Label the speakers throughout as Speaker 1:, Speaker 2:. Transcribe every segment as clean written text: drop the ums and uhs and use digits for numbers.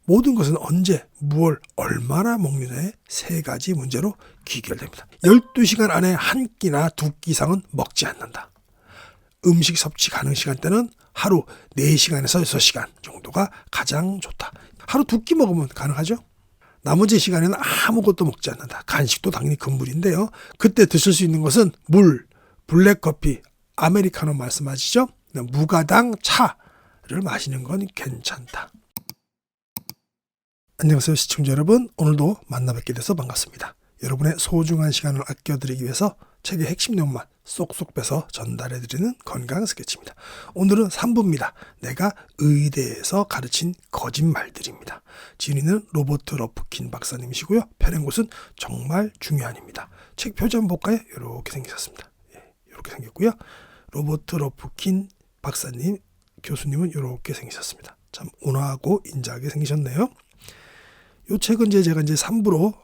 Speaker 1: 모든 것은 언제, 무얼, 얼마나 먹느냐의 세 가지 문제로 귀결됩니다. 12시간 안에 한 끼나 두 끼 이상은 먹지 않는다. 음식 섭취 가능 시간대는 하루 4시간에서 6시간 정도가 가장 좋다. 하루 두 끼 먹으면 가능하죠. 나머지 시간에는 아무것도 먹지 않는다. 간식도 당연히 금물인데요. 그때 드실 수 있는 것은 물, 블랙커피, 아메리카노 말씀하시죠? 무가당 차를 마시는 건 괜찮다. 안녕하세요 시청자 여러분. 오늘도 만나 뵙게 돼서 반갑습니다. 여러분의 소중한 시간을 아껴드리기 위해서 책의 핵심 내용만 쏙쏙 빼서 전달해드리는 건강 스케치입니다. 오늘은 3부입니다. 내가 의대에서 가르친 거짓말들입니다. 진행은 로버트 러프킨 박사님이시고요. 펴낸 곳은 정말 중요한입니다. 책 표지 한번 볼까요? 이렇게 생기셨습니다. 이렇게 생겼고요. 로버트 러프킨 박사님, 교수님은 이렇게 생기셨습니다. 참 온화하고 인자하게 생기셨네요. 이 책은 제가 3부로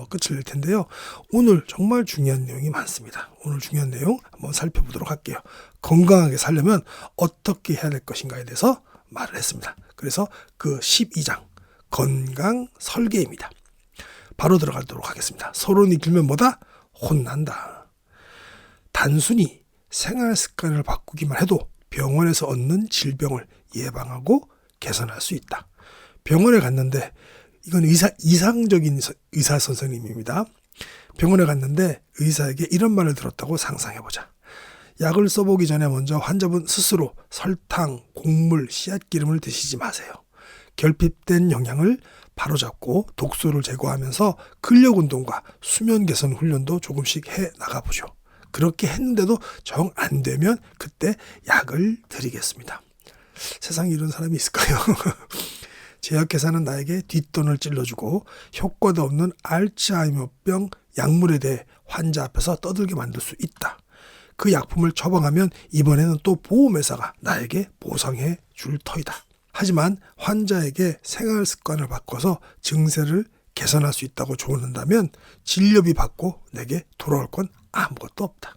Speaker 1: 끝을 낼 텐데요. 오늘 정말 중요한 내용이 많습니다. 오늘 중요한 내용 한번 살펴보도록 할게요. 건강하게 살려면 어떻게 해야 될 것인가에 대해서 말을 했습니다. 그래서 그 12장 건강 설계입니다. 바로 들어가도록 하겠습니다. 서론이 길면 뭐다? 혼난다. 단순히 생활 습관을 바꾸기만 해도 병원에서 얻는 질병을 예방하고 개선할 수 있다. 병원에 갔는데 이건 이상적인 의사 선생님입니다. 병원에 갔는데 의사에게 이런 말을 들었다고 상상해보자. 약을 써보기 전에 먼저 환자분 스스로 설탕, 곡물, 씨앗기름을 드시지 마세요. 결핍된 영양을 바로잡고 독소를 제거하면서 근력운동과 수면 개선 훈련도 조금씩 해 나가보죠. 그렇게 했는데도 정 안 되면 그때 약을 드리겠습니다. 세상에 이런 사람이 있을까요? 제약회사는 나에게 뒷돈을 찔러주고 효과도 없는 알츠하이머병 약물에 대해 환자 앞에서 떠들게 만들 수 있다. 그 약품을 처방하면 이번에는 또 보험회사가 나에게 보상해 줄 터이다. 하지만 환자에게 생활 습관을 바꿔서 증세를 개선할 수 있다고 조언한다면 진료비 받고 내게 돌아올 건 아무것도 없다.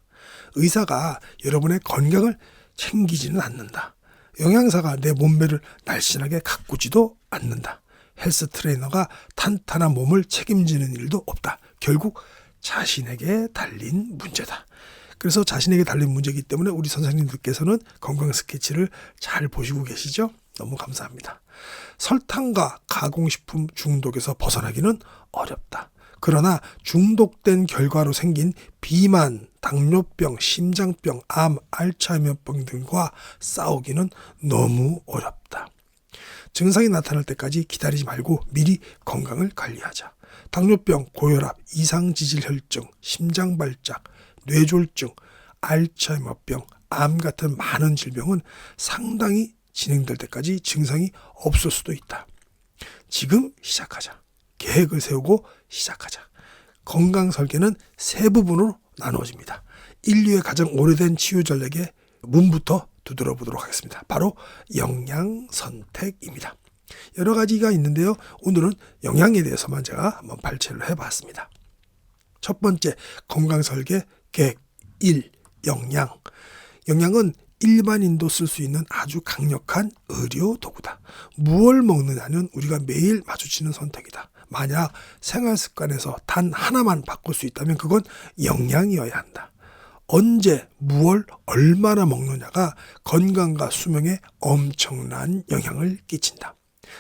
Speaker 1: 의사가 여러분의 건강을 챙기지는 않는다. 영양사가 내 몸매를 날씬하게 가꾸지도 않는다. 헬스 트레이너가 탄탄한 몸을 책임지는 일도 없다. 결국 자신에게 달린 문제다. 그래서 자신에게 달린 문제이기 때문에 우리 선생님들께서는 건강 스케치를 잘 보시고 계시죠? 너무 감사합니다. 설탕과 가공식품 중독에서 벗어나기는 어렵다. 그러나 중독된 결과로 생긴 비만, 당뇨병, 심장병, 암, 알츠하이머병 등과 싸우기는 너무 어렵다. 증상이 나타날 때까지 기다리지 말고 미리 건강을 관리하자. 당뇨병, 고혈압, 이상지질혈증, 심장발작, 뇌졸중, 알츠하이머병, 암 같은 많은 질병은 상당히 진행될 때까지 증상이 없을 수도 있다. 지금 시작하자. 계획을 세우고 시작하자. 건강 설계는 세 부분으로 나누어집니다. 인류의 가장 오래된 치유 전략의 문부터 두드려 보도록 하겠습니다. 바로 영양 선택입니다. 여러 가지가 있는데요. 오늘은 영양에 대해서만 제가 한번 발췌를 해봤습니다. 첫 번째 건강 설계 계획 1. 영양. 영양은 일반인도 쓸 수 있는 아주 강력한 의료 도구다. 무엇을 먹느냐는 우리가 매일 마주치는 선택이다. 만약 생활 습관에서 단 하나만 바꿀 수 있다면 그건 영양이어야 한다. 언제, 무얼, 얼마나 먹느냐가 건강과 수명에 엄청난 영향을 끼친다.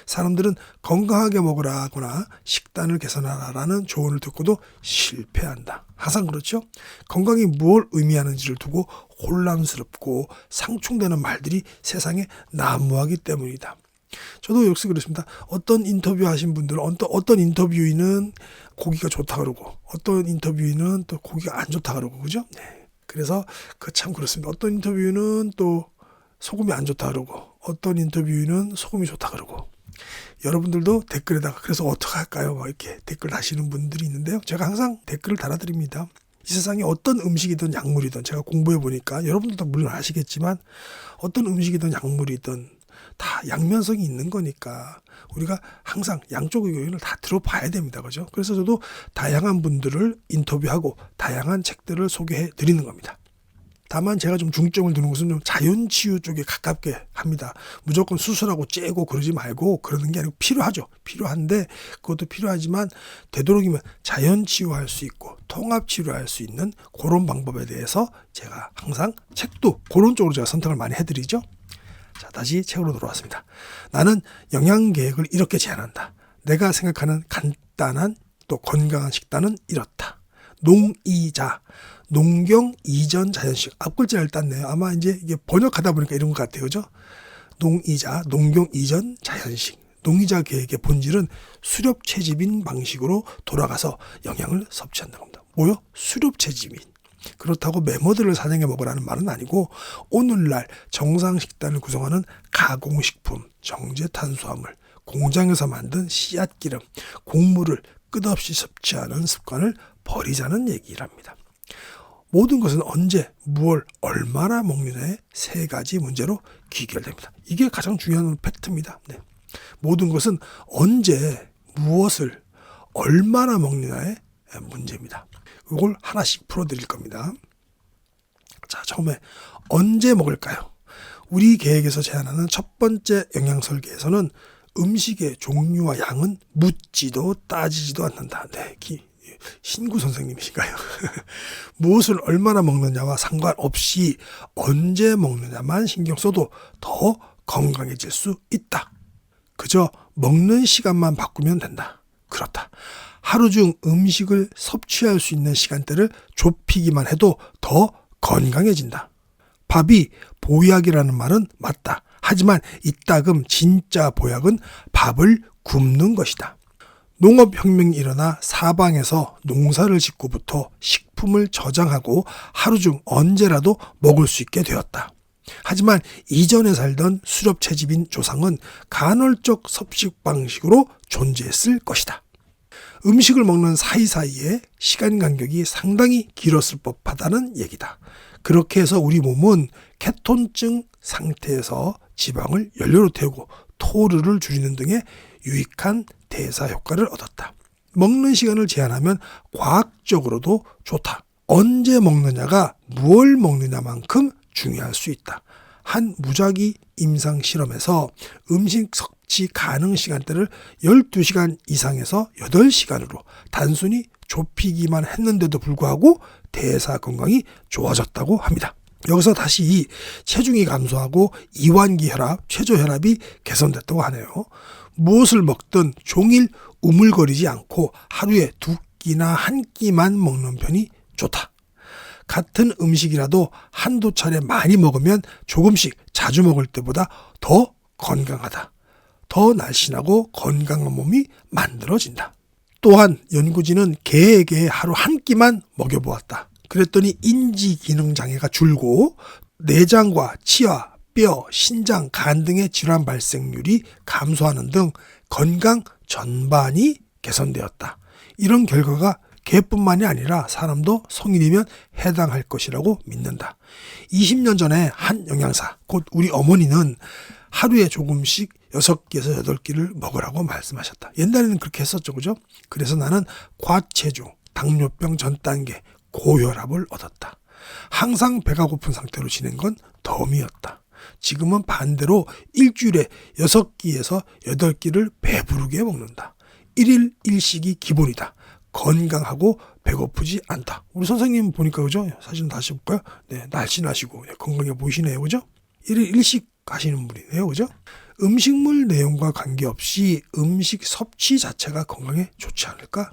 Speaker 1: 사람들은 건강하게 먹으라 하거나 식단을 개선하라는 조언을 듣고도 실패한다. 항상 그렇죠? 건강이 무엇을 의미하는지를 두고 혼란스럽고 상충되는 말들이 세상에 난무하기 때문이다. 저도 역시 그렇습니다. 어떤 인터뷰 하신 분들은 어떤 인터뷰인은 고기가 좋다 그러고 어떤 인터뷰인은 또 고기가 안 좋다 그러고 그죠? 네. 그래서 참 그렇습니다. 어떤 인터뷰는 또 소금이 안 좋다 그러고 어떤 인터뷰는 소금이 좋다 그러고 여러분들도 댓글에다가 그래서 어떻게 할까요? 막 이렇게 댓글 다시는 분들이 있는데요. 제가 항상 댓글을 달아드립니다. 이 세상에 어떤 음식이든 약물이든 제가 공부해 보니까 여러분들도 물론 아시겠지만 어떤 음식이든 약물이든 다 양면성이 있는 거니까 우리가 항상 양쪽 의견을 다 들어봐야 됩니다. 그죠? 그래서 저도 다양한 분들을 인터뷰하고 다양한 책들을 소개해 드리는 겁니다. 다만 제가 좀 중점을 두는 것은 좀 자연치유 쪽에 가깝게 합니다. 무조건 수술하고 째고 그러지 말고 그러는 게 아니고 필요하죠. 필요한데 그것도 필요하지만 되도록이면 자연치유할 수 있고 통합치료할 수 있는 그런 방법에 대해서 제가 항상 책도 그런 쪽으로 제가 선택을 많이 해드리죠. 자, 다시 책으로 돌아왔습니다. 나는 영양계획을 이렇게 제안한다. 내가 생각하는 간단한 또 건강한 식단은 이렇다. 농이자, 농경 이전 자연식. 앞글자를 땄네요. 아마 이제 이게 번역하다 보니까 이런 것 같아요. 그죠? 농이자, 농경 이전 자연식. 농이자 계획의 본질은 수렵 채집인 방식으로 돌아가서 영양을 섭취한다는 겁니다. 뭐요? 수렵 채집인. 그렇다고 메모들을 사냥해 먹으라는 말은 아니고 오늘날 정상 식단을 구성하는 가공식품, 정제 탄수화물, 공장에서 만든 씨앗기름, 곡물을 끝없이 섭취하는 습관을 버리자는 얘기랍니다. 모든 것은 언제, 무얼, 얼마나 먹느냐의 세 가지 문제로 귀결됩니다. 이게 가장 중요한 팩트입니다. 네. 모든 것은 언제, 무엇을, 얼마나 먹느냐의 문제입니다. 이걸 하나씩 풀어드릴 겁니다. 자, 처음에 언제 먹을까요? 우리 계획에서 제안하는 첫 번째 영양설계에서는 음식의 종류와 양은 묻지도 따지지도 않는다. 네, 신구 선생님이신가요? 무엇을 얼마나 먹느냐와 상관없이 언제 먹느냐만 신경 써도 더 건강해질 수 있다. 그저 먹는 시간만 바꾸면 된다. 그렇다. 하루 중 음식을 섭취할 수 있는 시간대를 좁히기만 해도 더 건강해진다. 밥이 보약이라는 말은 맞다. 하지만 이따금 진짜 보약은 밥을 굽는 것이다. 농업혁명이 일어나 사방에서 농사를 짓고부터 식품을 저장하고 하루 중 언제라도 먹을 수 있게 되었다. 하지만 이전에 살던 수렵채집인 조상은 간헐적 섭식 방식으로 존재했을 것이다. 음식을 먹는 사이사이에 시간 간격이 상당히 길었을 법하다는 얘기다. 그렇게 해서 우리 몸은 케톤증 상태에서 지방을 연료로 태우고 토르를 줄이는 등의 유익한 대사 효과를 얻었다. 먹는 시간을 제한하면 과학적으로도 좋다. 언제 먹느냐가 무얼 먹느냐만큼 중요할 수 있다. 한 무작위 임상 실험에서 음식 섭취 가능 시간대를 12시간 이상에서 8시간으로 단순히 좁히기만 했는데도 불구하고 대사 건강이 좋아졌다고 합니다. 여기서 다시 체중이 감소하고 이완기 혈압, 최저혈압이 개선됐다고 하네요. 무엇을 먹든 종일 우물거리지 않고 하루에 2끼나 1끼만 먹는 편이 좋다. 같은 음식이라도 한두 차례 많이 먹으면 조금씩 자주 먹을 때보다 더 건강하다. 더 날씬하고 건강한 몸이 만들어진다. 또한 연구진은 개에게 하루 한 끼만 먹여보았다. 그랬더니 인지 기능 장애가 줄고 내장과 치아, 뼈, 신장, 간 등의 질환 발생률이 감소하는 등 건강 전반이 개선되었다. 이런 결과가 개뿐만이 아니라 사람도 성인이면 해당할 것이라고 믿는다. 20년 전에 한 영양사, 곧 우리 어머니는 하루에 조금씩 6끼에서 8끼를 먹으라고 말씀하셨다. 옛날에는 그렇게 했었죠. 그죠? 그래서 나는 과체중, 당뇨병 전 단계, 고혈압을 얻었다. 항상 배가 고픈 상태로 지낸 건 덤이었다. 지금은 반대로 일주일에 6끼에서 8끼를 배부르게 먹는다. 1일 1식이 기본이다. 건강하고 배고프지 않다. 우리 선생님 보니까 그죠? 사진 다시 볼까요? 네, 날씬하시고 건강해 보이시네요. 그죠? 1일 1식 하시는 분이네요. 그죠? 음식물 내용과 관계없이 음식 섭취 자체가 건강에 좋지 않을까?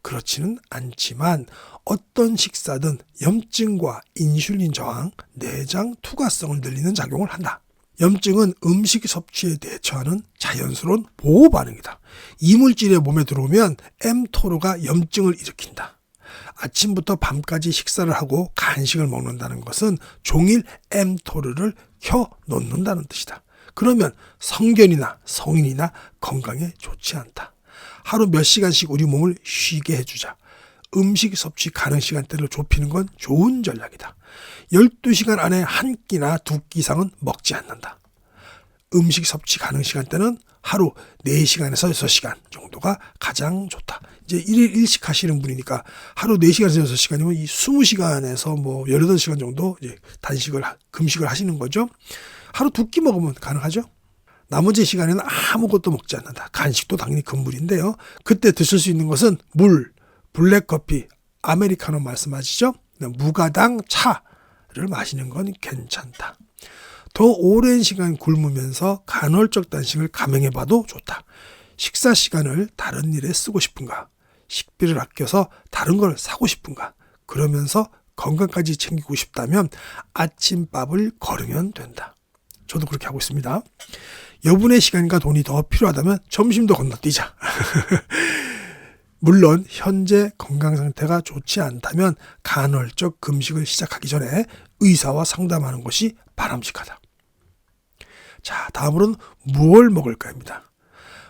Speaker 1: 그렇지는 않지만 어떤 식사든 염증과 인슐린 저항, 내장 투과성을 늘리는 작용을 한다. 염증은 음식 섭취에 대처하는 자연스러운 보호 반응이다. 이물질이 몸에 들어오면 mTOR가 염증을 일으킨다. 아침부터 밤까지 식사를 하고 간식을 먹는다는 것은 종일 mTOR를 켜놓는다는 뜻이다. 그러면 성견이나 성인이나 건강에 좋지 않다. 하루 몇 시간씩 우리 몸을 쉬게 해주자. 음식 섭취 가능 시간대를 좁히는 건 좋은 전략이다. 12시간 안에 한 끼나 2끼 이상은 먹지 않는다. 음식 섭취 가능 시간대는 하루 4시간에서 6시간 정도가 가장 좋다. 이제 1일 1식 하시는 분이니까 하루 4시간에서 6시간이면 이 20시간에서 뭐 18시간 정도 이제 금식을 하시는 거죠. 하루 2끼 먹으면 가능하죠. 나머지 시간에는 아무것도 먹지 않는다. 간식도 당연히 금물인데요. 그때 드실 수 있는 것은 물, 블랙커피, 아메리카노 말씀하시죠? 무가당 차를 마시는 건 괜찮다. 더 오랜 시간 굶으면서 간헐적 단식을 감행해봐도 좋다. 식사 시간을 다른 일에 쓰고 싶은가? 식비를 아껴서 다른 걸 사고 싶은가? 그러면서 건강까지 챙기고 싶다면 아침밥을 거르면 된다. 저도 그렇게 하고 있습니다. 여분의 시간과 돈이 더 필요하다면 점심도 건너뛰자. 물론 현재 건강 상태가 좋지 않다면 간헐적 금식을 시작하기 전에 의사와 상담하는 것이 바람직하다. 자, 다음으로는 무엇을 먹을까입니다.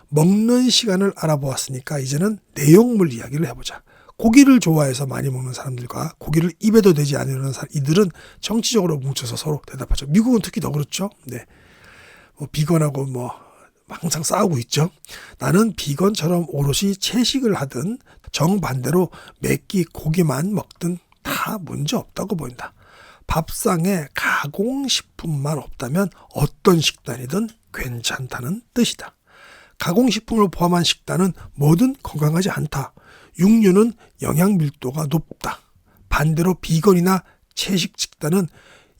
Speaker 1: 먹는 시간을 알아보았으니까 이제는 내용물 이야기를 해보자. 고기를 좋아해서 많이 먹는 사람들과 고기를 입에도 대지 않으려는 이들은 정치적으로 뭉쳐서 서로 대답하죠. 미국은 특히 더 그렇죠. 네, 비건하고 항상 싸우고 있죠. 나는 비건처럼 오롯이 채식을 하든 정반대로 매끼 고기만 먹든 다 문제 없다고 보인다. 밥상에 가공식품만 없다면 어떤 식단이든 괜찮다는 뜻이다. 가공식품을 포함한 식단은 뭐든 건강하지 않다. 육류는 영양 밀도가 높다. 반대로 비건이나 채식 식단은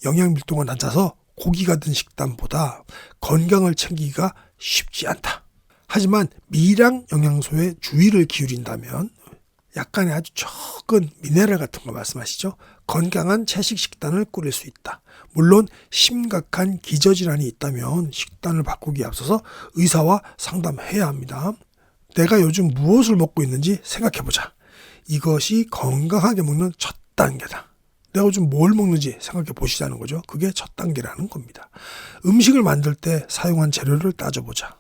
Speaker 1: 영양 밀도가 낮아서 고기가 든 식단보다 건강을 챙기기가 쉽지 않다. 하지만 미량 영양소에 주의를 기울인다면 약간의 아주 적은 미네랄 같은 거 말씀하시죠. 건강한 채식 식단을 꾸릴 수 있다. 물론 심각한 기저질환이 있다면 식단을 바꾸기에 앞서서 의사와 상담해야 합니다. 내가 요즘 무엇을 먹고 있는지 생각해보자. 이것이 건강하게 먹는 첫 단계다. 내가 요즘 뭘 먹는지 생각해 보시자는 거죠. 그게 첫 단계라는 겁니다. 음식을 만들 때 사용한 재료를 따져보자.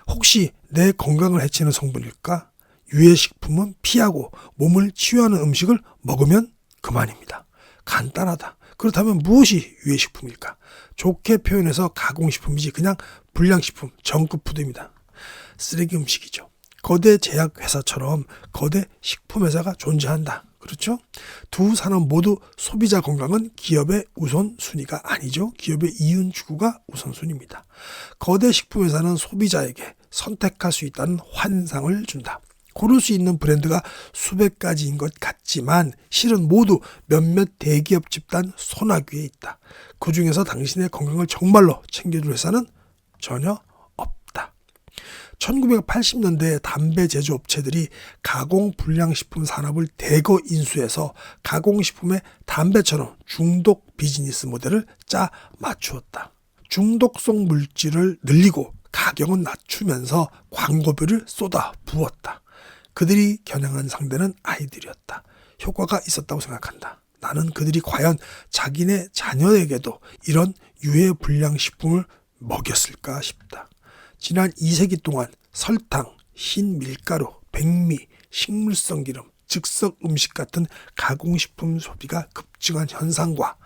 Speaker 1: 혹시 내 건강을 해치는 성분일까? 유해식품은 피하고 몸을 치유하는 음식을 먹으면 그만입니다. 간단하다. 그렇다면 무엇이 유해식품일까? 좋게 표현해서 가공식품이지 그냥 불량식품, 정크푸드입니다. 쓰레기 음식이죠. 거대 제약회사처럼 거대 식품회사가 존재한다. 그렇죠? 두 산업 모두 소비자 건강은 기업의 우선순위가 아니죠. 기업의 이윤 추구가 우선순위입니다. 거대 식품회사는 소비자에게 선택할 수 있다는 환상을 준다. 고를 수 있는 브랜드가 수백 가지인 것 같지만 실은 모두 몇몇 대기업 집단 손아귀에 있다. 그 중에서 당신의 건강을 정말로 챙겨줄 회사는 전혀 없다. 1980년대에 담배 제조업체들이 가공 불량식품 산업을 대거 인수해서 가공식품의 담배처럼 중독 비즈니스 모델을 짜 맞추었다. 중독성 물질을 늘리고 가격은 낮추면서 광고비를 쏟아 부었다. 그들이 겨냥한 상대는 아이들이었다. 효과가 있었다고 생각한다. 나는 그들이 과연 자기네 자녀에게도 이런 유해 불량식품을 먹였을까 싶다. 지난 2세기 동안 설탕, 흰 밀가루, 백미, 식물성 기름, 즉석 음식 같은 가공식품 소비가 급증한 현상과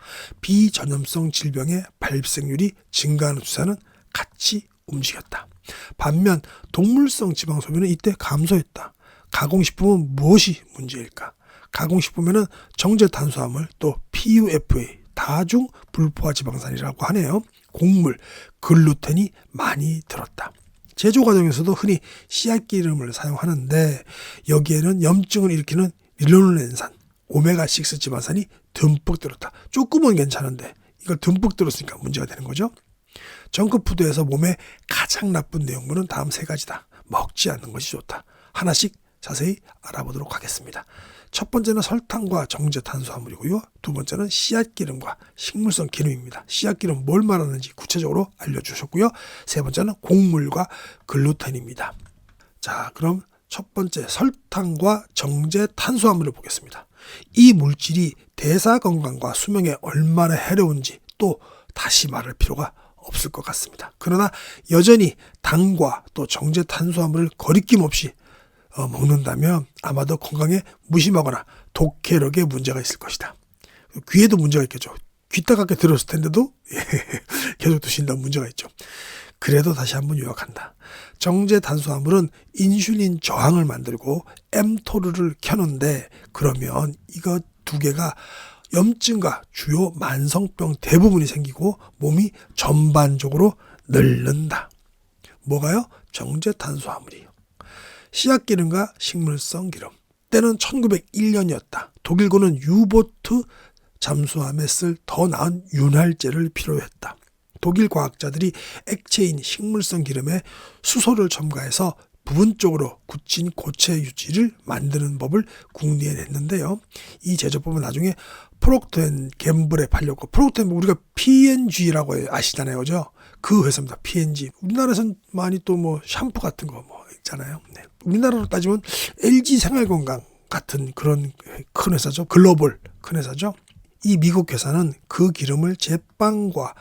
Speaker 1: 비전염성 질병의 발생률이 증가하는 추세는 같이 움직였다. 반면 동물성 지방 소비는 이때 감소했다. 가공식품은 무엇이 문제일까? 가공식품에는 정제 탄수화물 또 PUFA 다중 불포화 지방산이라고 하네요. 곡물, 글루텐이 많이 들었다. 제조 과정에서도 흔히 씨앗기름을 사용하는데 여기에는 염증을 일으키는 릴루넨산, 오메가6 지방산이 듬뿍 들었다. 조금은 괜찮은데 이걸 듬뿍 들었으니까 문제가 되는 거죠. 정크푸드에서 몸에 가장 나쁜 내용물은 다음 세 가지다. 먹지 않는 것이 좋다. 하나씩 자세히 알아보도록 하겠습니다. 첫 번째는 설탕과 정제 탄수화물이고요. 두 번째는 씨앗기름과 식물성 기름입니다. 씨앗기름 뭘 말하는지 구체적으로 알려주셨고요. 세 번째는 곡물과 글루텐입니다. 자, 그럼 첫 번째 설탕과 정제 탄수화물을 보겠습니다. 이 물질이 대사 건강과 수명에 얼마나 해로운지 또 다시 말할 필요가 없을 것 같습니다. 그러나 여전히 당과 또 정제 탄수화물을 거리낌 없이 먹는다면 아마도 건강에 무심하거나 독해력에 문제가 있을 것이다. 귀에도 문제가 있겠죠. 귀 따갑게 들었을 텐데도 계속 드신다는 문제가 있죠. 그래도 다시 한번 요약한다. 정제 탄수화물은 인슐린 저항을 만들고 mTOR를 켜는데, 그러면 이거 두 개가 염증과 주요 만성병 대부분이 생기고 몸이 전반적으로 늙는다. 뭐가요? 정제 탄수화물이요. 씨앗기름과 식물성 기름. 때는 1901년이었다. 독일군은 유보트 잠수함에 쓸 더 나은 윤활제를 필요했다. 독일 과학자들이 액체인 식물성 기름에 수소를 첨가해서 부분적으로 굳힌 고체 유지를 만드는 법을 궁리해 냈는데요. 이 제조법은 나중에 프록터 앤 갬블에 팔렸고, 프록터 앤 우리가 P&G라고 아시잖아요, 그죠? 그 회사입니다. P&G. 우리나라에서는 많이 또 뭐 샴푸 같은 거 뭐 있잖아요. 네. 우리나라로 따지면 LG 생활건강 같은 그런 큰 회사죠. 글로벌 큰 회사죠. 이 미국 회사는 그 기름을 제빵과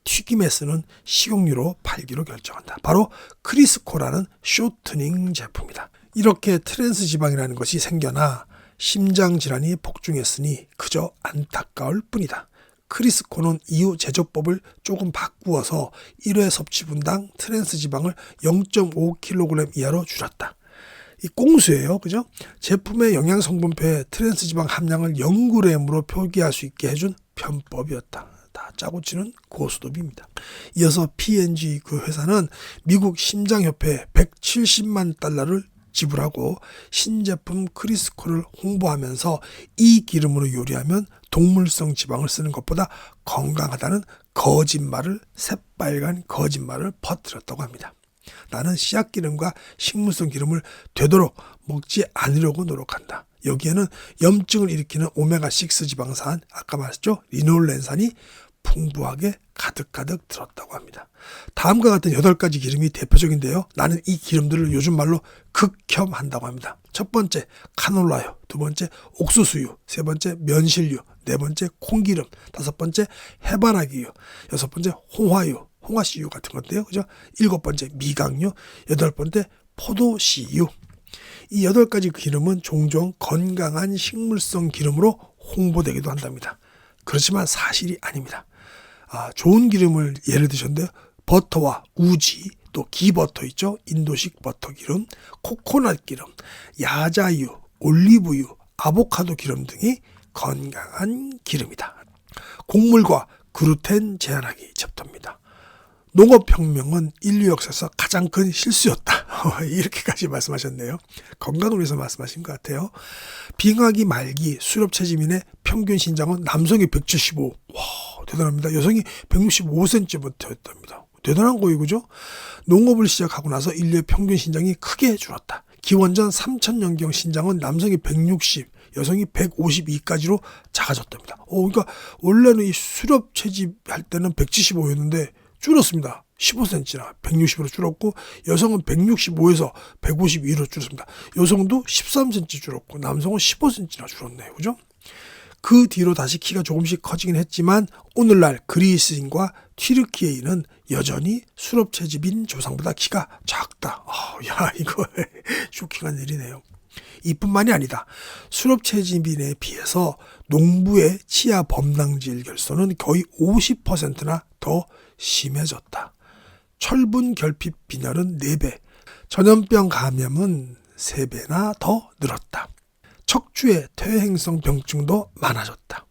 Speaker 1: 튀김에 쓰는 식용유로 팔기로 결정한다. 바로 크리스코라는 쇼트닝 제품이다. 이렇게 트랜스 지방이라는 것이 생겨나 심장 질환이 복중했으니 그저 안타까울 뿐이다. 크리스코는 이후 제조법을 조금 바꾸어서 1회 섭취 분당 트랜스 지방을 0.5kg 이하로 줄였다. 이 꽁수예요, 그죠? 제품의 영양 성분표에 트랜스 지방 함량을 0g으로 표기할 수 있게 해준 편법이었다. 다 짜고 치는 고스톱입니다. 이어서 P&G 그 회사는 미국 심장협회에 170만 달러를 지불하고 신제품 크리스코를 홍보하면서 이 기름으로 요리하면 동물성 지방을 쓰는 것보다 건강하다는 거짓말을, 새빨간 거짓말을 퍼뜨렸다고 합니다. 나는 씨앗기름과 식물성 기름을 되도록 먹지 않으려고 노력한다. 여기에는 염증을 일으키는 오메가6 지방산, 아까 말했죠? 리놀렌산이 풍부하게 가득가득 들었다고 합니다. 다음과 같은 8가지 기름이 대표적인데요. 나는 이 기름들을 요즘 말로 극혐한다고 합니다. 첫 번째, 카놀라유. 두 번째, 옥수수유. 세 번째, 면실유. 네 번째, 콩기름. 다섯 번째, 해바라기유. 여섯 번째, 홍화유. 홍화씨유 같은 건데요. 그죠? 일곱 번째, 미각유. 여덟 번째, 포도씨유. 이 8가지 기름은 종종 건강한 식물성 기름으로 홍보되기도 한답니다. 그렇지만 사실이 아닙니다. 좋은 기름을 예를 드셨는데, 버터와 우지, 또 기버터 있죠? 인도식 버터 기름, 코코넛 기름, 야자유, 올리브유, 아보카도 기름 등이 건강한 기름이다. 곡물과 글루텐 제한하기 챕터입니다. 농업혁명은 인류 역사에서 가장 큰 실수였다. 이렇게까지 말씀하셨네요. 건강을 위해서 말씀하신 것 같아요. 빙하기 말기 수렵체지민의 평균 신장은 남성이 175. 와, 대단합니다. 여성이 165cm였답니다. 대단한 거예요, 그죠? 농업을 시작하고 나서 인류의 평균 신장이 크게 줄었다. 기원전 3000년경 신장은 남성이 160, 여성이 152까지로 작아졌답니다. 그러니까 원래는 이 수렵채집 할 때는 175였는데 줄었습니다. 15cm나 160으로 줄었고, 여성은 165에서 152로 줄었습니다. 여성도 13cm 줄었고 남성은 15cm나 줄었네요. 그죠? 그 뒤로 다시 키가 조금씩 커지긴 했지만 오늘날 그리스인과 튀르키예인은 여전히 수렵채집인 조상보다 키가 작다. 야, 이거 쇼킹한 일이네요. 이뿐만이 아니다. 수렵채집인에 비해서 농부의 치아 범랑질 결손은 거의 50%나 더 심해졌다. 철분 결핍 빈혈은 4배, 전염병 감염은 3배나 더 늘었다. 척추의 퇴행성 병증도 많아졌다.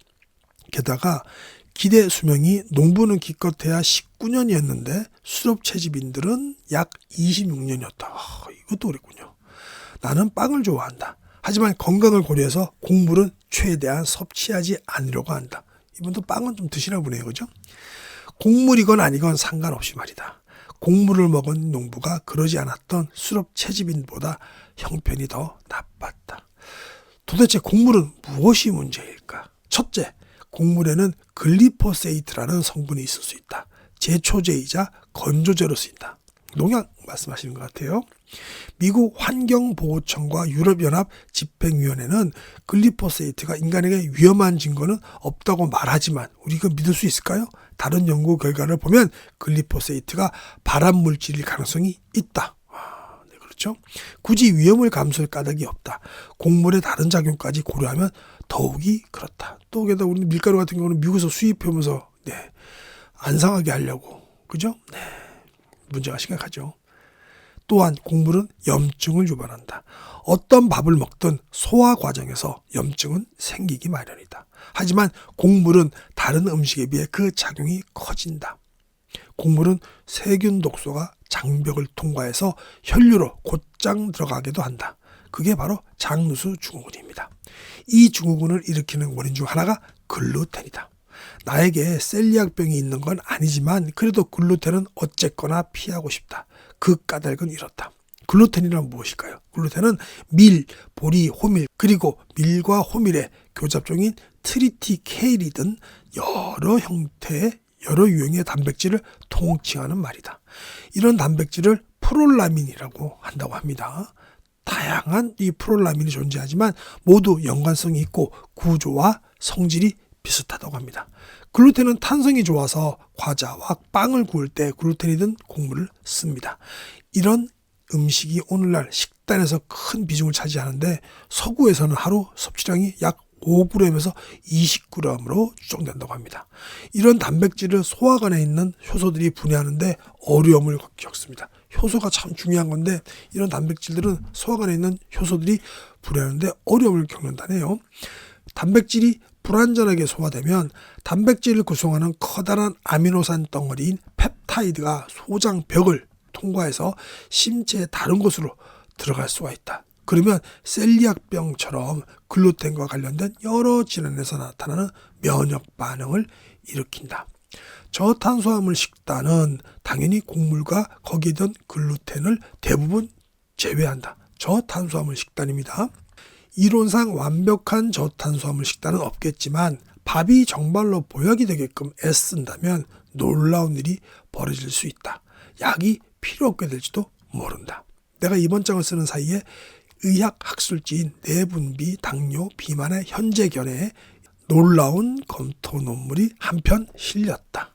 Speaker 1: 게다가 기대 수명이 농부는 기껏해야 19년이었는데 수렵채집인들은 약 26년이었다. 이것도 그랬군요. 나는 빵을 좋아한다. 하지만 건강을 고려해서 곡물은 최대한 섭취하지 않으려고 한다. 이분도 빵은 좀 드시나 보네요. 그죠? 곡물이건 아니건 상관없이 말이다. 곡물을 먹은 농부가 그러지 않았던 수렵채집인보다 형편이 더 나빴다. 도대체 곡물은 무엇이 문제일까? 첫째, 곡물에는 글리포세이트라는 성분이 있을 수 있다. 제초제이자 건조제로 쓰인다. 농약 말씀하시는 것 같아요. 미국 환경보호청과 유럽연합 집행위원회는 글리포세이트가 인간에게 위험한 증거는 없다고 말하지만 우리가 믿을 수 있을까요? 다른 연구 결과를 보면 글리포세이트가 발암물질일 가능성이 있다. 네, 그렇죠. 굳이 위험을 감수할 까닭이 없다. 곡물의 다른 작용까지 고려하면 더욱이 그렇다. 또 게다가 우리 밀가루 같은 경우는 미국에서 수입하면서 안 상하게 하려고, 그죠? 네. 문제가 심각하죠. 또한 곡물은 염증을 유발한다. 어떤 밥을 먹든 소화 과정에서 염증은 생기기 마련이다. 하지만 곡물은 다른 음식에 비해 그 작용이 커진다. 곡물은 세균 독소가 장벽을 통과해서 혈류로 곧장 들어가기도 한다. 그게 바로 장누수 증후군입니다. 이 증후군을 일으키는 원인 중 하나가 글루텐이다. 나에게 셀리악병이 있는 건 아니지만 그래도 글루텐은 어쨌거나 피하고 싶다. 그 까닭은 이렇다. 글루텐이란 무엇일까요? 글루텐은 밀, 보리, 호밀, 그리고 밀과 호밀의 교잡종인 트리티케일이 든 여러 형태의 여러 유형의 단백질을 통칭하는 말이다. 이런 단백질을 프롤라민이라고 한다고 합니다. 다양한 이 프롤라민이 존재하지만 모두 연관성이 있고 구조와 성질이 비슷하다고 합니다. 글루텐은 탄성이 좋아서 과자와 빵을 구울 때 글루텐이 든 곡물을 씁니다. 이런 음식이 오늘날 식단에서 큰 비중을 차지하는데 서구에서는 하루 섭취량이 약 5g에서 20g으로 추정된다고 합니다. 이런 단백질을 소화관에 있는 효소들이 분해하는데 어려움을 겪습니다. 효소가 참 중요한 건데 이런 단백질들은 소화관에 있는 효소들이 분해하는데 어려움을 겪는다네요. 단백질이 불완전하게 소화되면 단백질을 구성하는 커다란 아미노산 덩어리인 펩타이드가 소장벽을 통과해서 신체의 다른 곳으로 들어갈 수가 있다. 그러면 셀리악병처럼 글루텐과 관련된 여러 질환에서 나타나는 면역 반응을 일으킨다. 저탄수화물 식단은 당연히 곡물과 거기에 든 글루텐을 대부분 제외한다. 저탄수화물 식단입니다. 이론상 완벽한 저탄수화물 식단은 없겠지만 밥이 정말로 보약이 되게끔 애쓴다면 놀라운 일이 벌어질 수 있다. 약이 필요 없게 될지도 모른다. 내가 이번 장을 쓰는 사이에 의학학술지인 내분비 당뇨 비만의 현재 견해에 놀라운 검토 논문이 한 편 실렸다.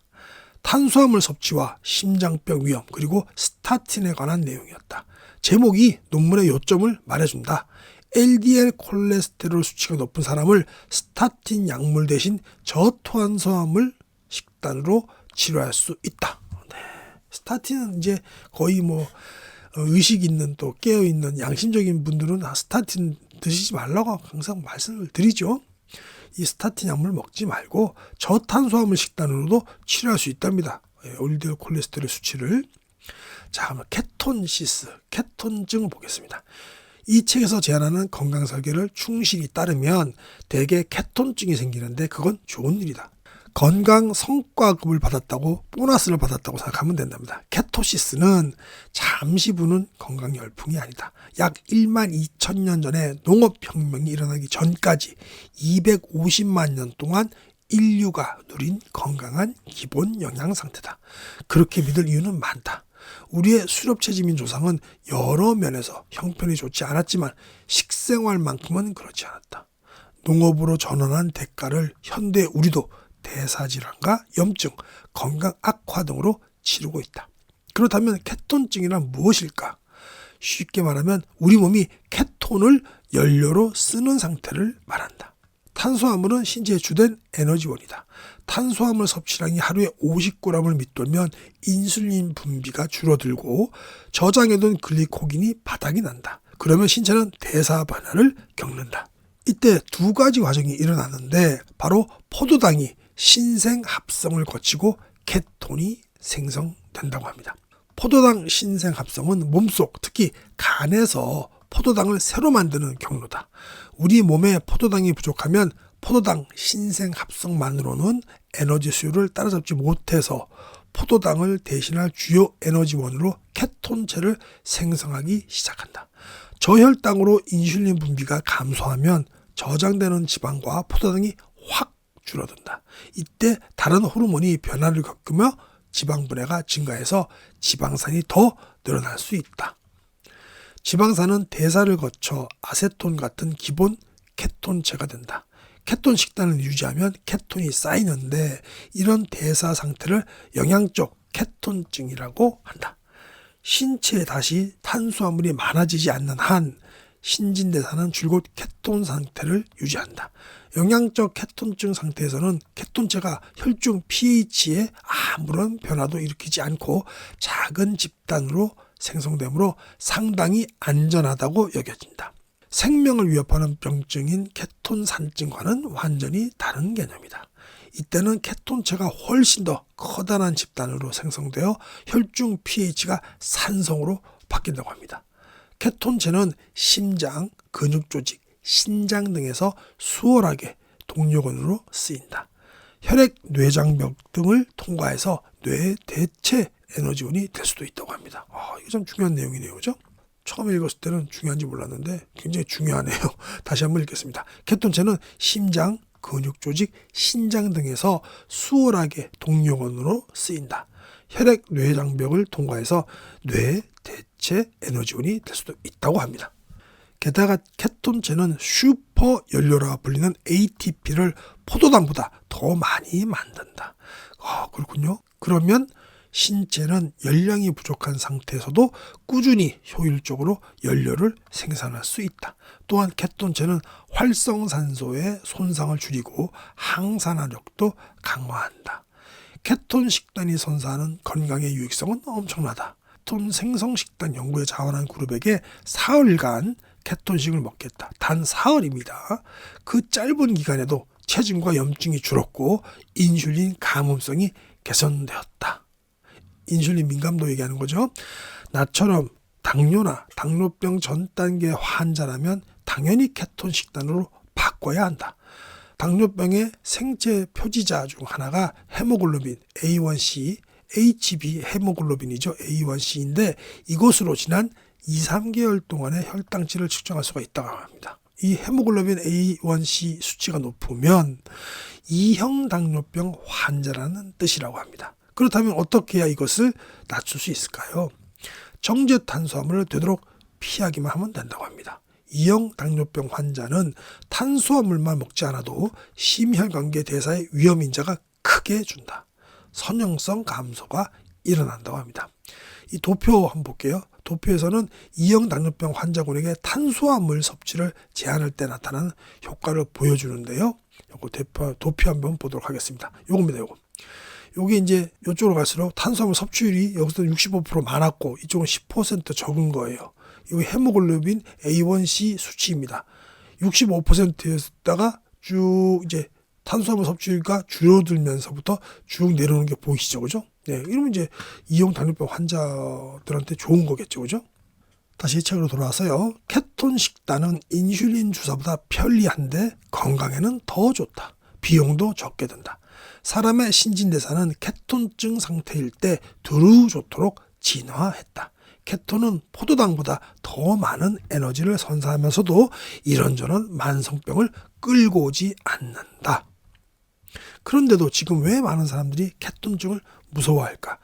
Speaker 1: 탄수화물 섭취와 심장병 위험 그리고 스타틴에 관한 내용이었다. 제목이 논문의 요점을 말해준다. LDL 콜레스테롤 수치가 높은 사람을 스타틴 약물 대신 저탄수화물 식단으로 치료할 수 있다. 네. 스타틴은 이제 거의 의식 있는 또 깨어 있는 양심적인 분들은 스타틴 드시지 말라고 항상 말씀을 드리죠. 이 스타틴 약물 먹지 말고 저탄수화물 식단으로도 치료할 수 있답니다. LDL 콜레스테롤 수치를. 자, 그럼 케톤시스, 케톤증을 보겠습니다. 이 책에서 제안하는 건강 설계를 충실히 따르면 대개 케톤증이 생기는데 그건 좋은 일이다. 건강 성과급을 받았다고 보너스를 받았다고 생각하면 된답니다. 케토시스는 잠시 부는 건강 열풍이 아니다. 약 1만 2천 년 전에 농업혁명이 일어나기 전까지 250만 년 동안 인류가 누린 건강한 기본 영양 상태다. 그렇게 믿을 이유는 많다. 우리의 수렵체지민 조상은 여러 면에서 형편이 좋지 않았지만 식생활만큼은 그렇지 않았다. 농업으로 전환한 대가를 현대 우리도 대사질환과 염증, 건강 악화 등으로 치르고 있다. 그렇다면 케톤증이란 무엇일까? 쉽게 말하면 우리 몸이 케톤을 연료로 쓰는 상태를 말한다. 탄수화물은 신체의 주된 에너지원이다. 탄수화물 섭취량이 하루에 50g을 밑돌면 인슐린 분비가 줄어들고 저장해둔 글리코겐이 바닥이 난다. 그러면 신체는 대사 반환을 겪는다. 이때 두 가지 과정이 일어나는데 바로 포도당이 신생 합성을 거치고 케톤이 생성된다고 합니다. 포도당 신생 합성은 몸속 특히 간에서 포도당을 새로 만드는 경로다. 우리 몸에 포도당이 부족하면 포도당 신생 합성만으로는 에너지 수요를 따라잡지 못해서 포도당을 대신할 주요 에너지원으로 케톤체를 생성하기 시작한다. 저혈당으로 인슐린 분비가 감소하면 저장되는 지방과 포도당이 확 줄어든다. 이때 다른 호르몬이 변화를 겪으며 지방 분해가 증가해서 지방산이 더 늘어날 수 있다. 지방산은 대사를 거쳐 아세톤 같은 기본 케톤체가 된다. 케톤 식단을 유지하면 케톤이 쌓이는데 이런 대사 상태를 영양적 케톤증이라고 한다. 신체에 다시 탄수화물이 많아지지 않는 한 신진대사는 줄곧 케톤 상태를 유지한다. 영양적 케톤증 상태에서는 케톤체가 혈중 pH에 아무런 변화도 일으키지 않고 작은 집단으로 생성되므로 상당히 안전하다고 여겨진다. 생명을 위협하는 병증인 케톤산증과는 완전히 다른 개념이다. 이때는 케톤체가 훨씬 더 커다란 집단으로 생성되어 혈중 pH가 산성으로 바뀐다고 합니다. 케톤체는 심장, 근육조직, 신장 등에서 수월하게 동력원으로 쓰인다. 혈액, 뇌장벽 등을 통과해서 뇌의 대체 에너지원이 될 수도 있다고 합니다. 이거 참 중요한 내용이네요. 그죠? 처음 읽었을 때는 중요한지 몰랐는데 굉장히 중요하네요. 다시 한번 읽겠습니다. 케톤체는 심장, 근육조직, 신장 등에서 수월하게 동력원으로 쓰인다. 혈액, 뇌장벽을 통과해서 뇌의 대체 에너지원이 될 수도 있다고 합니다. 게다가 케톤체는 슈퍼 연료라 불리는 ATP를 포도당보다 더 많이 만든다. 그렇군요. 그러면 신체는 열량이 부족한 상태에서도 꾸준히 효율적으로 연료를 생산할 수 있다. 또한 케톤체는 활성산소의 손상을 줄이고 항산화력도 강화한다. 케톤 식단이 선사하는 건강의 유익성은 엄청나다. 케톤 생성 식단 연구에 자원한 그룹에게 사흘간 케톤식을 먹겠다. 단 사흘입니다. 그 짧은 기간에도 체중과 염증이 줄었고 인슐린 감음성이 개선되었다. 인슐린 민감도 얘기하는 거죠. 나처럼 당뇨나 당뇨병 전 단계 환자라면 당연히 케톤 식단으로 바꿔야 한다. 당뇨병의 생체 표지자 중 하나가 헤모글로빈 A1C, HB 헤모글로빈이죠. A1C인데 이것으로 지난 2-3개월 동안의 혈당치를 측정할 수가 있다고 합니다. 이 헤모글로빈 A1C 수치가 높으면 2형 당뇨병 환자라는 뜻이라고 합니다. 그렇다면 어떻게 해야 이것을 낮출 수 있을까요? 정제 탄수화물을 되도록 피하기만 하면 된다고 합니다. 2형 당뇨병 환자는 탄수화물만 먹지 않아도 심혈관계 대사의 위험 인자가 크게 준다. 선형성 감소가 일어난다고 합니다. 이 도표 한번 볼게요. 도표에서는 2형 당뇨병 환자군에게 탄수화물 섭취를 제한할 때 나타나는 효과를 보여주는데요. 요거 도표 한번 보도록 하겠습니다. 요겁니다. 요게 이제 이쪽으로 갈수록 탄수화물 섭취율이 여기서 65% 많았고 이쪽은 10% 적은 거예요. 이거 헤모글로빈 A1C 수치입니다. 65%였다가 쭉 이제 탄수화물 섭취가 줄어들면서부터 쭉 내려오는 게 보이시죠, 그죠? 네, 이러면 이제 2형 당뇨병 환자들한테 좋은 거겠죠, 그죠? 다시 책으로 돌아와서요. 케톤 식단은 인슐린 주사보다 편리한데 건강에는 더 좋다. 비용도 적게 든다. 사람의 신진대사는 케톤증 상태일 때 두루 좋도록 진화했다. 케톤은 포도당보다 더 많은 에너지를 선사하면서도 이런저런 만성병을 끌고 오지 않는다. 그런데도 지금 왜 많은 사람들이 케톤증을 무서워할까?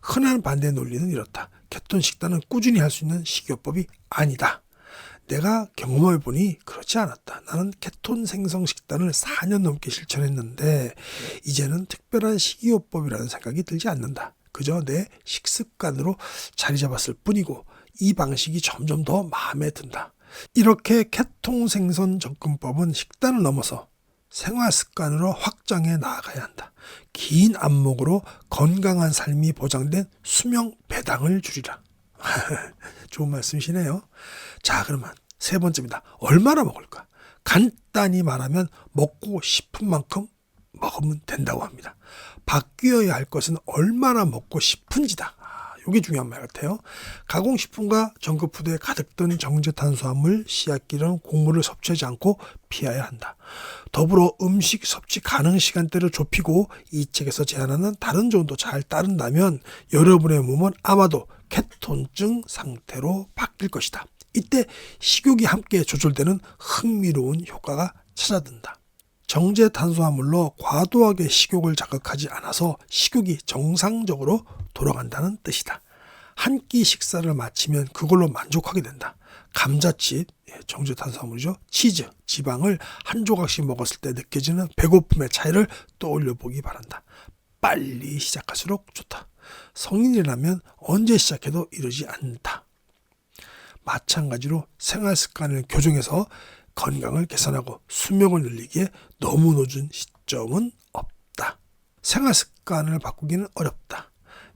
Speaker 1: 흔한 반대 논리는 이렇다. 케톤 식단은 꾸준히 할 수 있는 식이요법이 아니다. 내가 경험해보니 그렇지 않았다. 나는 케톤 생성 식단을 4년 넘게 실천했는데 이제는 특별한 식이요법이라는 생각이 들지 않는다. 그저 내 식습관으로 자리 잡았을 뿐이고 이 방식이 점점 더 마음에 든다. 이렇게 케톤 생성 접근법은 식단을 넘어서 생활 습관으로 확장해 나아가야 한다. 긴 안목으로 건강한 삶이 보장된 수명 배당을 주리라. 좋은 말씀이시네요. 자, 그러면 세 번째입니다. 얼마나 먹을까? 간단히 말하면 먹고 싶은 만큼 먹으면 된다고 합니다. 바뀌어야 할 것은 얼마나 먹고 싶은지다. 이게 중요한 말 같아요. 가공식품과 정크푸드에 가득 든 정제탄수화물, 씨앗기름, 곡물을 섭취하지 않고 피해야 한다. 더불어 음식 섭취 가능 시간대를 좁히고 이 책에서 제안하는 다른 조언도 잘 따른다면 여러분의 몸은 아마도 케톤증 상태로 바뀔 것이다. 이때 식욕이 함께 조절되는 흥미로운 효과가 찾아든다. 정제 탄수화물로 과도하게 식욕을 자극하지 않아서 식욕이 정상적으로 돌아간다는 뜻이다. 한 끼 식사를 마치면 그걸로 만족하게 된다. 감자칩, 정제 탄수화물이죠. 치즈, 지방을 한 조각씩 먹었을 때 느껴지는 배고픔의 차이를 떠올려 보기 바란다. 빨리 시작할수록 좋다. 성인이라면 언제 시작해도 이러지 않는다. 마찬가지로 생활 습관을 교정해서 건강을 개선하고 수명을 늘리기에 너무 늦은 시점은 없다. 생활 습관을 바꾸기는 어렵다.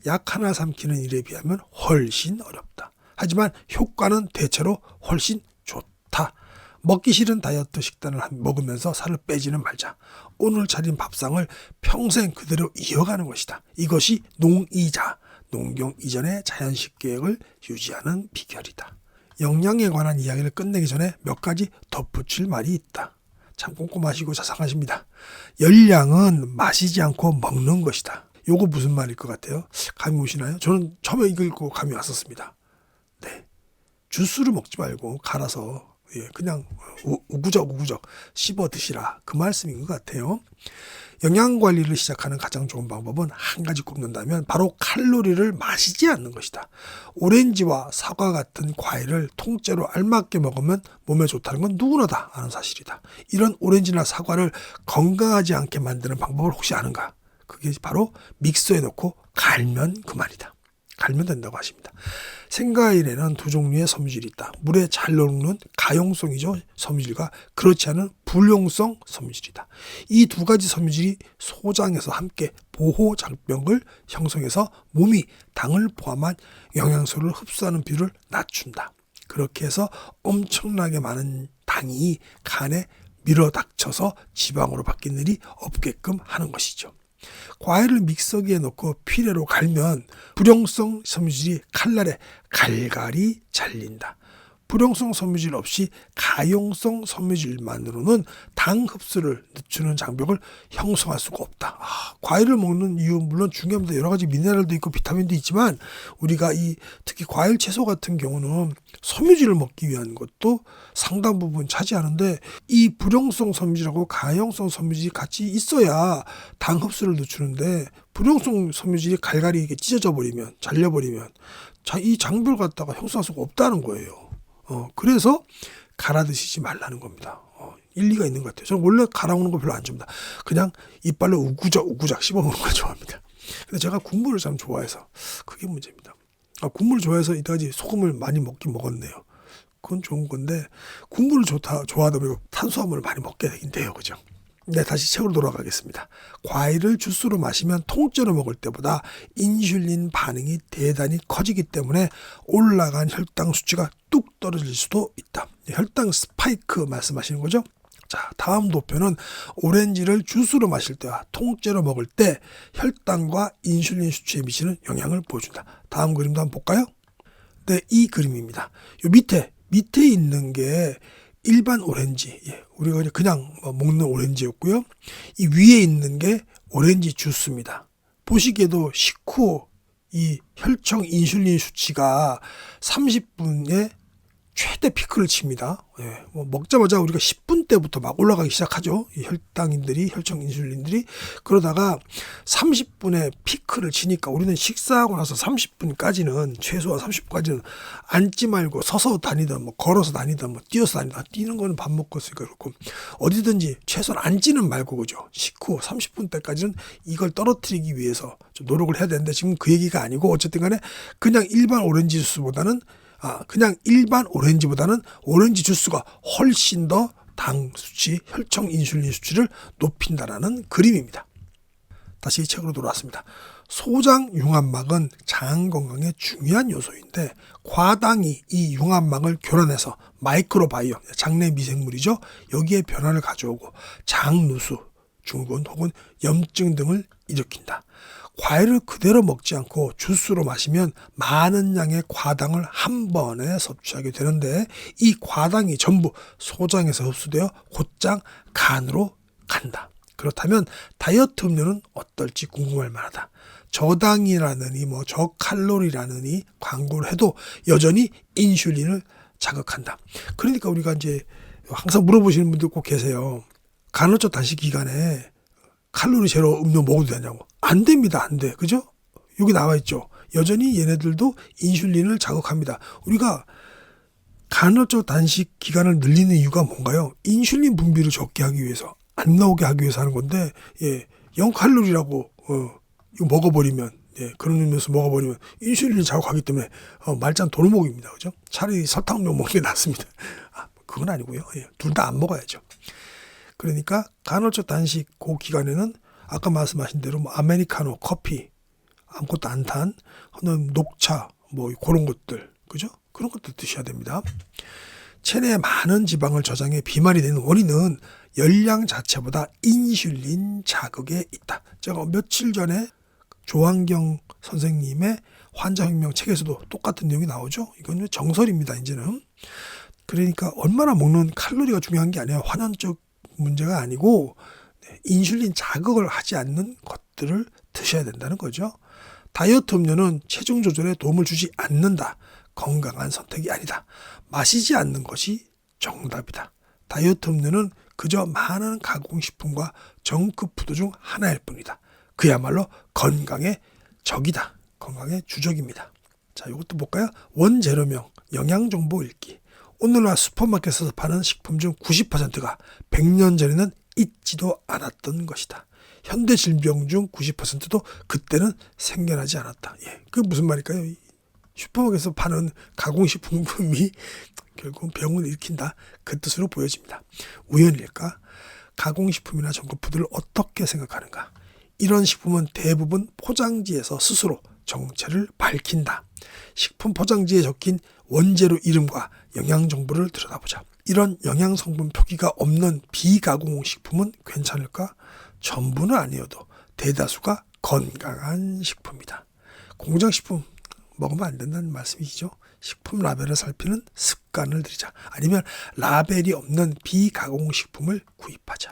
Speaker 1: 약 하나 삼키는 일에 비하면 훨씬 어렵다. 하지만 효과는 대체로 훨씬 좋다. 먹기 싫은 다이어트 식단을 먹으면서 살을 빼지는 말자. 오늘 차린 밥상을 평생 그대로 이어가는 것이다. 이것이 농이자 농경 이전의 자연식 계획을 유지하는 비결이다. 영양에 관한 이야기를 끝내기 전에 몇 가지 덧붙일 말이 있다. 참 꼼꼼하시고 자상하십니다. 열량은 마시지 않고 먹는 것이다. 요거 무슨 말일 것 같아요? 감이 오시나요? 저는 처음에 이거 읽고 감이 왔었습니다. 네, 주스를 먹지 말고 갈아서 그냥 우구적 씹어 드시라, 그 말씀인 것 같아요. 영양관리를 시작하는 가장 좋은 방법은 한 가지 꼽는다면 바로 칼로리를 마시지 않는 것이다. 오렌지와 사과 같은 과일을 통째로 알맞게 먹으면 몸에 좋다는 건 누구나 다 아는 사실이다. 이런 오렌지나 사과를 건강하지 않게 만드는 방법을 혹시 아는가? 그게 바로 믹서에 넣고 갈면 그만이다. 갈면 된다고 하십니다. 생과일에는 두 종류의 섬유질이 있다. 물에 잘 녹는 가용성이죠, 섬유질과 그렇지 않은 불용성 섬유질이다. 이 두 가지 섬유질이 소장에서 함께 보호 장벽을 형성해서 몸이 당을 포함한 영양소를 흡수하는 비율을 낮춘다. 그렇게 해서 엄청나게 많은 당이 간에 밀어닥쳐서 지방으로 바뀐 일이 없게끔 하는 것이죠. 과일을 믹서기에 넣고 피레로 갈면 불용성 섬유질이 칼날에 갈갈이 잘린다. 불용성 섬유질 없이 가용성 섬유질만으로는 당 흡수를 늦추는 장벽을 형성할 수가 없다. 과일을 먹는 이유 물론 중요합니다. 여러 가지 미네랄도 있고 비타민도 있지만 우리가 특히 과일 채소 같은 경우는 섬유질을 먹기 위한 것도 상당 부분 차지하는데, 이 불용성 섬유질하고 가용성 섬유질이 같이 있어야 당 흡수를 늦추는데, 불용성 섬유질이 갈갈이 이게 찢어져 버리면, 잘려버리면 이 장벽을 갖다가 형성할 수가 없다는 거예요. 그래서 갈아 드시지 말라는 겁니다. 일리가 있는 것 같아요. 저는 원래 갈아 먹는 거 별로 안 좋아합니다. 그냥 이빨로 우구적 씹어 먹는 걸 좋아합니다. 근데 제가 국물을 참 좋아해서 그게 문제입니다. 국물을 좋아해서 이때까지 소금을 많이 먹긴 먹었네요. 그건 좋은 건데 국물을 좋아하다 보니까 탄수화물을 많이 먹게 되긴 돼요. 그죠? 네, 다시 책으로 돌아가겠습니다. 과일을 주스로 마시면 통째로 먹을 때보다 인슐린 반응이 대단히 커지기 때문에 올라간 혈당 수치가 뚝 떨어질 수도 있다. 혈당 스파이크 말씀하시는 거죠? 자, 다음 도표는 오렌지를 주스로 마실 때와 통째로 먹을 때 혈당과 인슐린 수치에 미치는 영향을 보여준다. 다음 그림도 한번 볼까요? 네, 이 그림입니다. 요 밑에 있는 게 일반 오렌지, 우리가 그냥 먹는 오렌지였고요. 이 위에 있는 게 오렌지 주스입니다. 보시기에도 식후 이 혈청 인슐린 수치가 30분에 최대 피크를 칩니다. 먹자마자 우리가 10분 때부터 막 올라가기 시작하죠. 이 혈당인들이, 혈청 인슐린들이. 그러다가 30분에 피크를 치니까 우리는 식사하고 나서 30분까지는, 최소한 30분까지는 앉지 말고 서서 다니든 걸어서 다니든 뛰어서 다니든, 뛰는 거는 밥 먹었으니까 그렇고 어디든지 최소한 앉지는 말고, 그죠. 식후 30분 때까지는 이걸 떨어뜨리기 위해서 좀 노력을 해야 되는데 지금 그 얘기가 아니고, 어쨌든 간에 그냥 일반 오렌지 주스보다는 오렌지 주스가 훨씬 더 당 수치, 혈청 인슐린 수치를 높인다라는 그림입니다. 다시 이 책으로 돌아왔습니다. 소장 융합막은 장 건강에 중요한 요소인데 과당이 이 융합막을 교란해서 마이크로바이옴, 장내 미생물이죠. 여기에 변화를 가져오고 장누수, 증후군 혹은 염증 등을 일으킨다. 과일을 그대로 먹지 않고 주스로 마시면 많은 양의 과당을 한 번에 섭취하게 되는데, 이 과당이 전부 소장에서 흡수되어 곧장 간으로 간다. 그렇다면 다이어트 음료는 어떨지 궁금할 만하다. 저당이라느니 저칼로리라느니 광고를 해도 여전히 인슐린을 자극한다. 그러니까 우리가 이제 항상 물어보시는 분들 꼭 계세요. 간헐적 단식 기간에 칼로리 제로 음료 먹어도 되냐고. 안 됩니다. 안 돼. 그죠? 여기 나와 있죠. 여전히 얘네들도 인슐린을 자극합니다. 우리가 간헐적 단식 기간을 늘리는 이유가 뭔가요? 인슐린 분비를 적게 하기 위해서, 안 나오게 하기 위해서 하는 건데, 0칼로리라고 이거 먹어버리면 예, 그런 음료수 먹어버리면 인슐린이 자극하기 때문에 말짱 도루묵입니다. 그죠? 차라리 설탕으로 먹는 게 낫습니다. 그건 아니고요. 예, 둘 다 안 먹어야죠. 그러니까 간헐적 단식 그 기간에는 아까 말씀하신 대로 뭐 아메리카노, 커피, 아무것도 안 탄, 녹차, 뭐 그런 것들, 그죠? 그런 것들 드셔야 됩니다. 체내에 많은 지방을 저장해 비만이 되는 원인은 열량 자체보다 인슐린 자극에 있다. 제가 며칠 전에 조한경 선생님의 환자혁명 책에서도 똑같은 내용이 나오죠. 이건 정설입니다. 이제는. 그러니까 얼마나 먹는 칼로리가 중요한 게 아니라 환원적 문제가 아니고 인슐린 자극을 하지 않는 것들을 드셔야 된다는 거죠. 다이어트 음료는 체중 조절에 도움을 주지 않는다. 건강한 선택이 아니다. 마시지 않는 것이 정답이다. 다이어트 음료는 그저 많은 가공식품과 정크푸드 중 하나일 뿐이다. 그야말로 건강의 적이다. 건강의 주적입니다. 자, 이것도 볼까요? 원재료명, 영양정보 읽기. 오늘날 슈퍼마켓에서 파는 식품 중 90%가 100년 전에는 있지도 않았던 것이다. 현대 질병 중 90%도 그때는 생겨나지 않았다. 예, 그게 무슨 말일까요? 슈퍼마켓에서 파는 가공식품이 결국 병을 일으킨다. 그 뜻으로 보여집니다. 우연일까? 가공식품이나 정크푸드를 어떻게 생각하는가? 이런 식품은 대부분 포장지에서 스스로 정체를 밝힌다. 식품 포장지에 적힌 원재료 이름과 영양 정보를 들여다보자. 이런 영양 성분 표기가 없는 비가공식품은 괜찮을까? 전부는 아니어도 대다수가 건강한 식품이다. 공장식품 먹으면 안 된다는 말씀이시죠. 식품 라벨을 살피는 습관을 들이자. 아니면 라벨이 없는 비가공식품을 구입하자.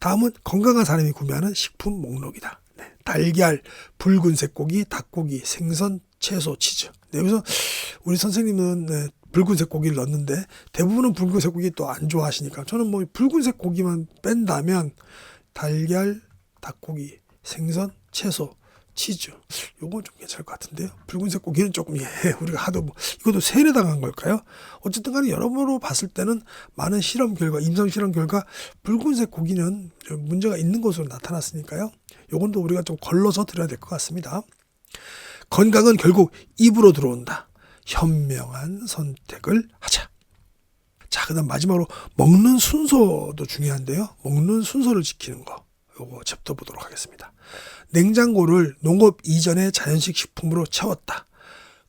Speaker 1: 다음은 건강한 사람이 구매하는 식품 목록이다. 네, 달걀, 붉은색 고기, 닭고기, 생선, 채소, 치즈. 네, 여기서 우리 선생님은 붉은색 고기를 넣었는데 대부분은 붉은색 고기 또 안 좋아하시니까 저는 뭐 붉은색 고기만 뺀다면 달걀, 닭고기, 생선, 채소, 치즈. 요건 좀 괜찮을 것 같은데요. 붉은색 고기는 조금 우리가 하도 이것도 세뇌당한 걸까요? 어쨌든 간에 여러모로 봤을 때는 많은 실험 결과, 임상 실험 결과 붉은색 고기는 문제가 있는 것으로 나타났으니까요. 요건 또 우리가 좀 걸러서 드려야 될 것 같습니다. 건강은 결국 입으로 들어온다. 현명한 선택을 하자. 자, 그다음 마지막으로 먹는 순서도 중요한데요. 먹는 순서를 지키는 거. 요거 챕터 보도록 하겠습니다. 냉장고를 농업 이전의 자연식 식품으로 채웠다.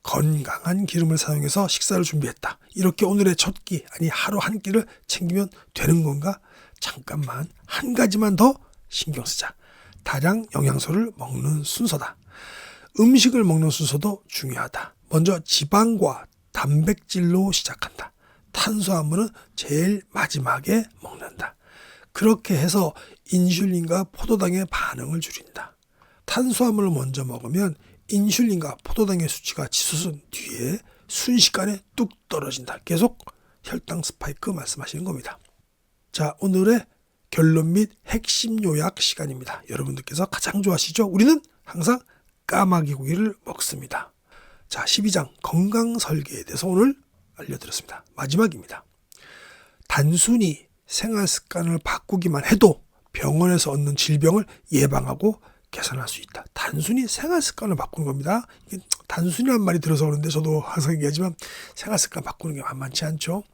Speaker 1: 건강한 기름을 사용해서 식사를 준비했다. 이렇게 오늘의 첫 끼, 아니 하루 한 끼를 챙기면 되는 건가? 잠깐만 한 가지만 더 신경 쓰자. 다량 영양소를 먹는 순서다. 음식을 먹는 순서도 중요하다. 먼저 지방과 단백질로 시작한다. 탄수화물은 제일 마지막에 먹는다. 그렇게 해서 인슐린과 포도당의 반응을 줄인다. 탄수화물을 먼저 먹으면 인슐린과 포도당의 수치가 치솟은 뒤에 순식간에 뚝 떨어진다. 계속 혈당 스파이크 말씀하시는 겁니다. 자, 오늘의 결론 및 핵심 요약 시간입니다. 여러분들께서 가장 좋아하시죠? 우리는 항상 까마귀 고기를 먹습니다. 자, 12장 건강 설계에 대해서 오늘 알려드렸습니다. 마지막입니다. 단순히 생활 습관을 바꾸기만 해도 병원에서 얻는 질병을 예방하고 개선할 수 있다. 단순히 생활 습관을 바꾸는 겁니다. 이게 단순이란 말이 들어서 그런데 저도 항상 얘기하지만 생활 습관 바꾸는 게 만만치 않죠.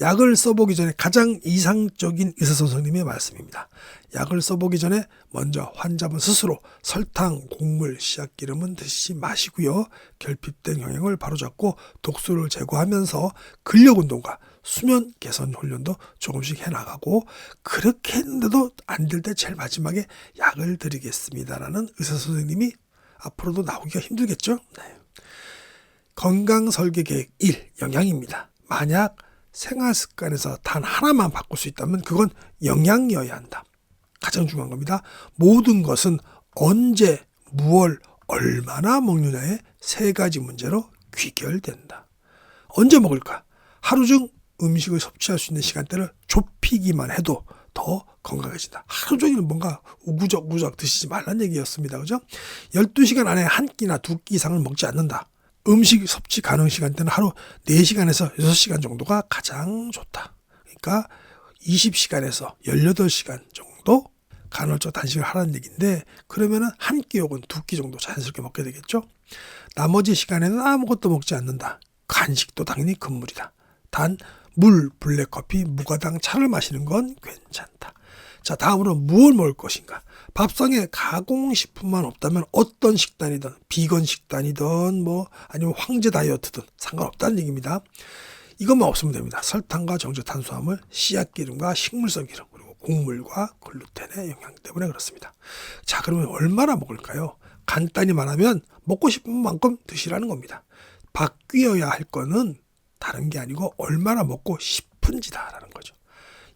Speaker 1: 약을 써보기 전에 가장 이상적인 의사 선생님의 말씀입니다. 약을 써보기 전에 먼저 환자분 스스로 설탕, 곡물, 씨앗기름은 드시지 마시고요. 결핍된 영양을 바로잡고 독소를 제거하면서 근력운동과 수면 개선 훈련도 조금씩 해나가고 그렇게 했는데도 안 될 때 제일 마지막에 약을 드리겠습니다라는 의사 선생님이 앞으로도 나오기가 힘들겠죠. 네. 건강설계계획 1. 영양입니다. 만약 생활 습관에서 단 하나만 바꿀 수 있다면 그건 영양이어야 한다. 가장 중요한 겁니다. 모든 것은 언제, 무얼, 얼마나 먹느냐의 세 가지 문제로 귀결된다. 언제 먹을까? 하루 중 음식을 섭취할 수 있는 시간대를 좁히기만 해도 더 건강해진다. 하루 종일 뭔가 우구적 드시지 말란 얘기였습니다. 그죠? 12시간 안에 한 끼나 두 끼 이상을 먹지 않는다. 음식 섭취 가능 시간대는 하루 4시간에서 6시간 정도가 가장 좋다. 그러니까 20시간에서 18시간 정도 간헐적 단식을 하라는 얘기인데, 그러면은 한 끼 혹은 두 끼 정도 자연스럽게 먹게 되겠죠. 나머지 시간에는 아무것도 먹지 않는다. 간식도 당연히 금물이다. 단 물, 블랙커피, 무가당 차를 마시는 건 괜찮다. 자, 다음으로 무엇을 먹을 것인가? 밥상에 가공식품만 없다면 어떤 식단이든, 비건 식단이든 아니면 황제 다이어트든 상관없다는 얘기입니다. 이것만 없으면 됩니다. 설탕과 정제 탄수화물, 씨앗기름과 식물성 기름, 그리고 곡물과 글루텐의 영향 때문에 그렇습니다. 자, 그러면 얼마나 먹을까요? 간단히 말하면 먹고 싶은 만큼 드시라는 겁니다. 바뀌어야 할 거는 다른 게 아니고 얼마나 먹고 싶은지다라는 거죠.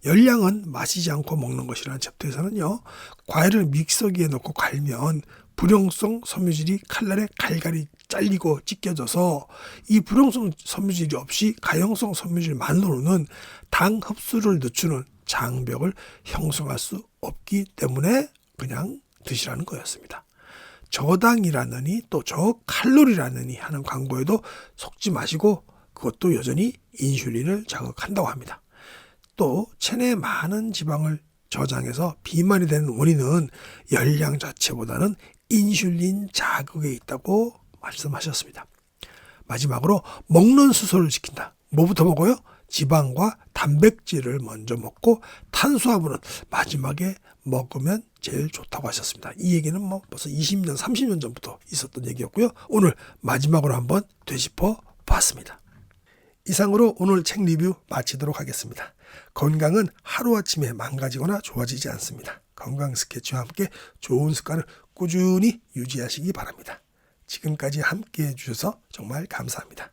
Speaker 1: 열량은 마시지 않고 먹는 것이라는 챕터에서는요, 과일을 믹서기에 넣고 갈면 불용성 섬유질이 칼날에 갈갈이 잘리고 찢겨져서 이 불용성 섬유질이 없이 가용성 섬유질만으로는 당 흡수를 늦추는 장벽을 형성할 수 없기 때문에 그냥 드시라는 거였습니다. 저당이라느니 또 저칼로리라느니 하는 광고에도 속지 마시고, 그것도 여전히 인슐린을 자극한다고 합니다. 또 체내에 많은 지방을 저장해서 비만이 되는 원인은 열량 자체보다는 인슐린 자극에 있다고 말씀하셨습니다. 마지막으로 먹는 순서를 지킨다. 뭐부터 먹어요? 지방과 단백질을 먼저 먹고 탄수화물은 마지막에 먹으면 제일 좋다고 하셨습니다. 이 얘기는 벌써 20년, 30년 전부터 있었던 얘기였고요. 오늘 마지막으로 한번 되짚어 봤습니다. 이상으로 오늘 책 리뷰 마치도록 하겠습니다. 건강은 하루아침에 망가지거나 좋아지지 않습니다. 건강 스케치와 함께 좋은 습관을 꾸준히 유지하시기 바랍니다. 지금까지 함께 해주셔서 정말 감사합니다.